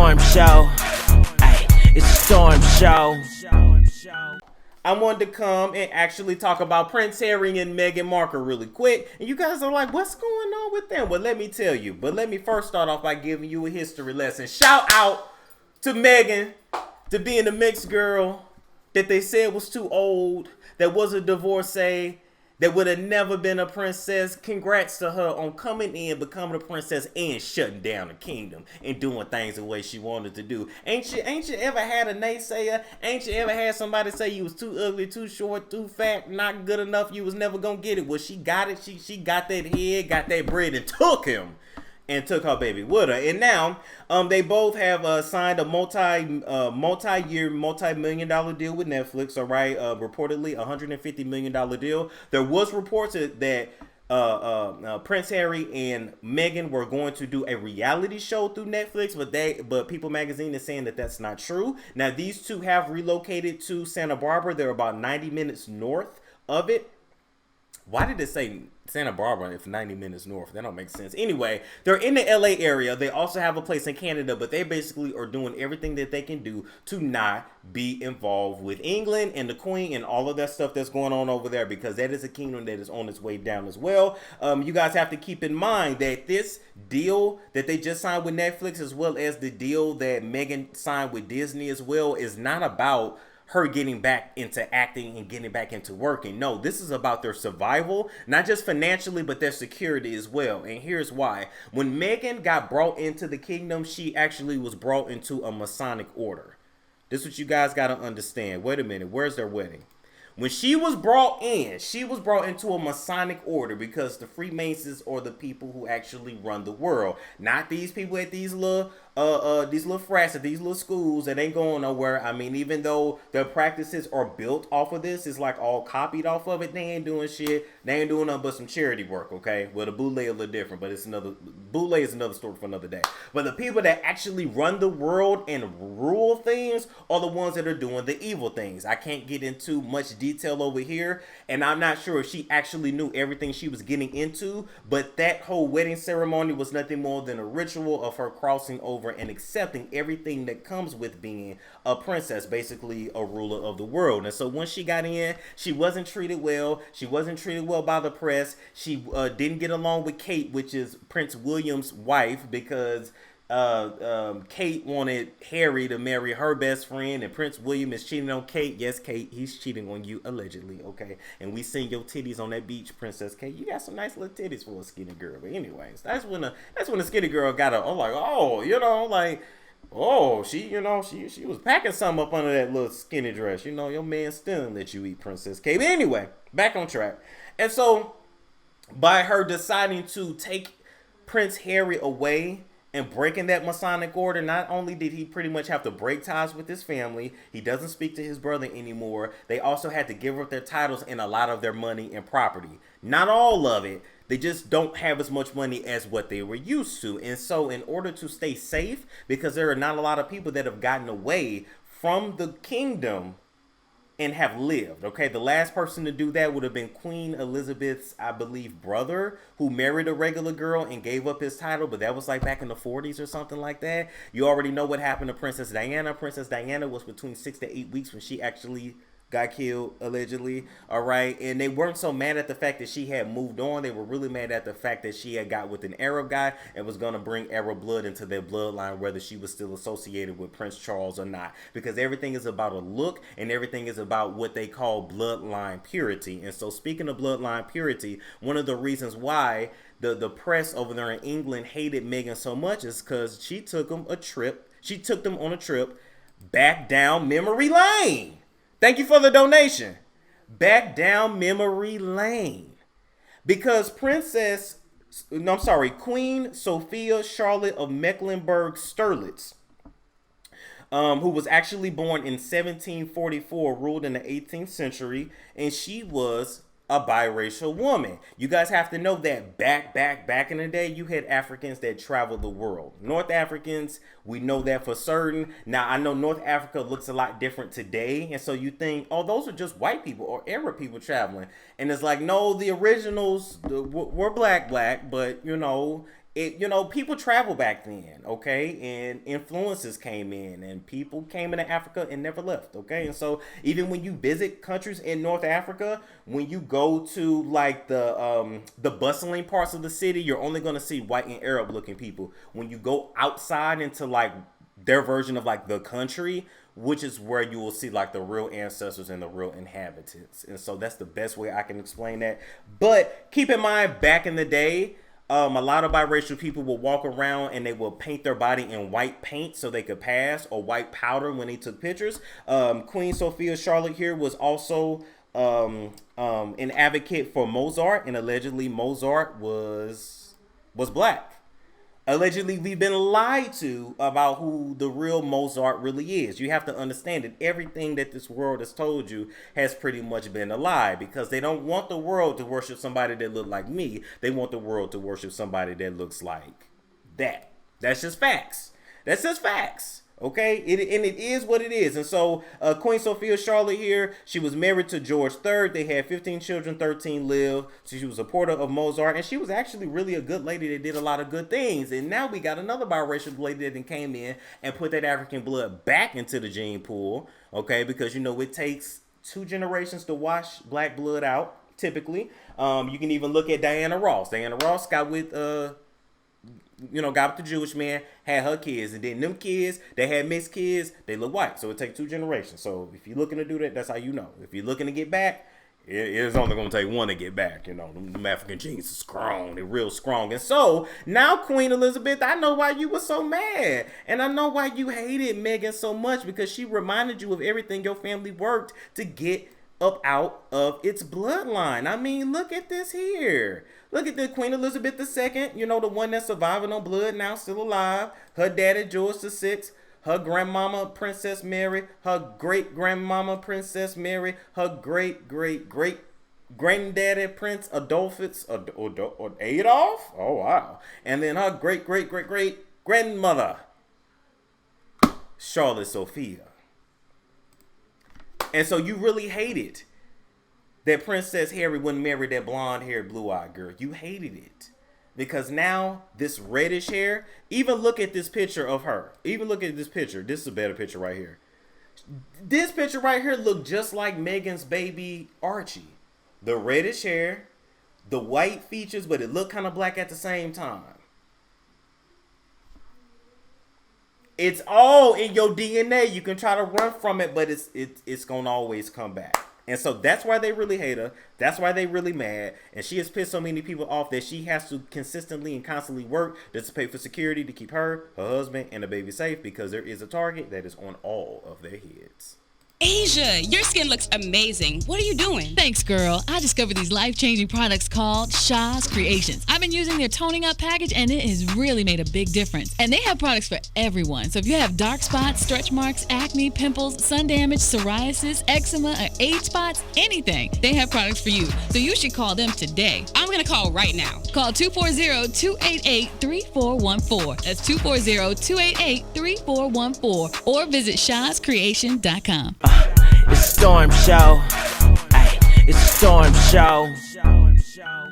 storm show. Ay, it's a storm show. I wanted to come and actually talk about Prince Harry and Meghan Markle really quick. And you guys are like, what's going on with them? Well, let me tell you. But let me first start off by giving you a history lesson. Shout out to Meghan to being a mixed girl that they said was too old, that was a divorcee, that would have never been a princess. Congrats to her on coming in, becoming a princess, and shutting down the kingdom and doing things the way she wanted to do. Ain't you ever had a naysayer? Ain't you ever had somebody say you was too ugly, too short, too fat, not good enough, you was never gonna get it? Well, she got it. She got that head, got that bread, and took him. And took her baby with her. And now, they both have signed a multi-year, multi-million-dollar deal with Netflix. All right, reportedly $150 million deal. There was reports that Prince Harry and Meghan were going to do a reality show through Netflix, but People Magazine is saying that that's not true. Now, these two have relocated to Santa Barbara. They're about 90 minutes north of it. Why did it say Santa Barbara if 90 minutes north? That don't make sense. Anyway, they're in the LA area. They also have a place in Canada, but they basically are doing everything that they can do to not be involved with England and the Queen and all of that stuff that's going on over there, because that is a kingdom that is on its way down as well. You guys have to keep in mind that this deal that they just signed with Netflix, as well as the deal that Meghan signed with Disney as well, is not about her getting back into acting and getting back into working. No, this is about their survival, not just financially, but their security as well. And here's why. When Meghan got brought into the kingdom, she actually was brought into a Masonic order. This is what you guys got to understand. Wait a minute. Where's their wedding? When she was brought in, she was brought into a Masonic order, because the Freemasons are the people who actually run the world. Not these people at these little frats at these little schools that ain't going nowhere. I mean, even though their practices are built off of this, it's like all copied off of it. They ain't doing shit. They ain't doing nothing but some charity work, okay? Well, the boule a little different, but boule is another story for another day. But the people that actually run the world and rule things are the ones that are doing the evil things. I can't get into much detail over here, and I'm not sure if she actually knew everything she was getting into, but that whole wedding ceremony was nothing more than a ritual of her crossing over and accepting everything that comes with being a princess, basically a ruler of the world. And so when she got in, she wasn't treated well. She wasn't treated well by the press. She didn't get along with Kate, which is Prince William's wife, because Kate wanted Harry to marry her best friend, and Prince William is cheating on Kate. Yes, Kate, he's cheating on you allegedly, okay? And we seen your titties on that beach, Princess Kate. You got some nice little titties for a skinny girl. But anyways, that's when the skinny girl got she was packing something up under that little skinny dress. You know, your man still let you eat, Princess Kate. But anyway, back on track. And so by her deciding to take Prince Harry away and breaking that Masonic order, not only did he pretty much have to break ties with his family, he doesn't speak to his brother anymore. They also had to give up their titles and a lot of their money and property. Not all of it. They just don't have as much money as what they were used to. And so in order to stay safe, because there are not a lot of people that have gotten away from the kingdom and have lived, okay? The last person to do that would have been Queen Elizabeth's, I believe, brother, who married a regular girl and gave up his title, but that was like back in the 40s or something like that. You already know what happened to Princess Diana. Princess Diana was between 6 to 8 weeks when she actually got killed, allegedly, all right? And they weren't so mad at the fact that she had moved on. They were really mad at the fact that she had got with an Arab guy and was going to bring Arab blood into their bloodline, whether she was still associated with Prince Charles or not. Because everything is about a look, and everything is about what they call bloodline purity. And so speaking of bloodline purity, one of the reasons why the press over there in England hated Meghan so much is because she took them on a trip back down memory lane. Thank you for the donation. Back down memory lane. Because Queen Sophia Charlotte of Mecklenburg-Strelitz, who was actually born in 1744, ruled in the 18th century, and she was a biracial woman. You guys have to know that back in the day, you had Africans that traveled the world. North Africans, we know that for certain. Now, I know North Africa looks a lot different today, and so you think, oh, those are just white people or Arab people traveling. And it's like, no, the originals were black, but, you know, people travel back then, okay? And influences came in and people came into Africa and never left, okay? And so even when you visit countries in North Africa, when you go to like the bustling parts of the city, you're only going to see white and Arab looking people. When you go outside into like their version of like the country, which is where you will see like the real ancestors and the real inhabitants. And so that's the best way I can explain that. But keep in mind, back in the day, a lot of biracial people will walk around and they will paint their body in white paint so they could pass, or white powder when they took pictures. Queen Sophia Charlotte here was also an advocate for Mozart, and allegedly Mozart was black. Allegedly, we've been lied to about who the real Mozart really is. You have to understand that everything that this world has told you has pretty much been a lie, because they don't want the world to worship somebody that look like me. They want the world to worship somebody that looks like that. That's just facts. That's just facts. Okay, it is what it is. And so Queen Sophia Charlotte here, she was married to George III. They had 15 children, 13 lived. So she was a supporter of Mozart, and she was actually really a good lady that did a lot of good things. And now we got another biracial lady that came in and put that African blood back into the gene pool. Okay, because it takes 2 generations to wash black blood out, typically. You can even look at Diana Ross. Diana Ross got with got with the Jewish man, had her kids, and then them kids, they had mixed kids, they look white. So it takes 2 generations. So if you're looking to do that, that's how you know. If you're looking to get back, it's only going to take one to get back. Them African genes are strong. They're real strong. And so now, Queen Elizabeth, I know why you were so mad. And I know why you hated Meghan so much, because she reminded you of everything your family worked to get up out of its bloodline. I mean, look at this here. Look at the Queen Elizabeth II, the one that's surviving on blood now, still alive. Her daddy, George VI. Her grandmama, Princess Mary. Her great-grandmama, Princess Mary. Her great-great-great-granddaddy, Prince Adolphus, Adolf? Oh, wow. And then her great-great-great-great-grandmother, Charlotte Sophia. And so you really hated that Princess Harry wouldn't marry that blonde-haired, blue-eyed girl. You hated it. Because now, this reddish hair, even look at this picture of her. Even look at this picture. This is a better picture right here. This picture right here looked just like Meghan's baby Archie. The reddish hair, the white features, but it looked kind of black at the same time. It's all in your DNA. You can try to run from it, but it's going to always come back. And so that's why they really hate her. That's why they really mad. And she has pissed so many people off that she has to consistently and constantly work just to pay for security to keep her husband, and the baby safe, because there is a target that is on all of their heads. Asia, your skin looks amazing. What are you doing? Thanks, girl. I discovered these life-changing products called Shaw's Creations. I've been using their toning up package, and it has really made a big difference. And they have products for everyone. So if you have dark spots, stretch marks, acne, pimples, sun damage, psoriasis, eczema, or age spots, anything, they have products for you. So you should call them today. I'm going to call right now. Call 240-288-3414. That's 240-288-3414. Or visit shawscreation.com. It's a storm show. Ay, it's a storm show.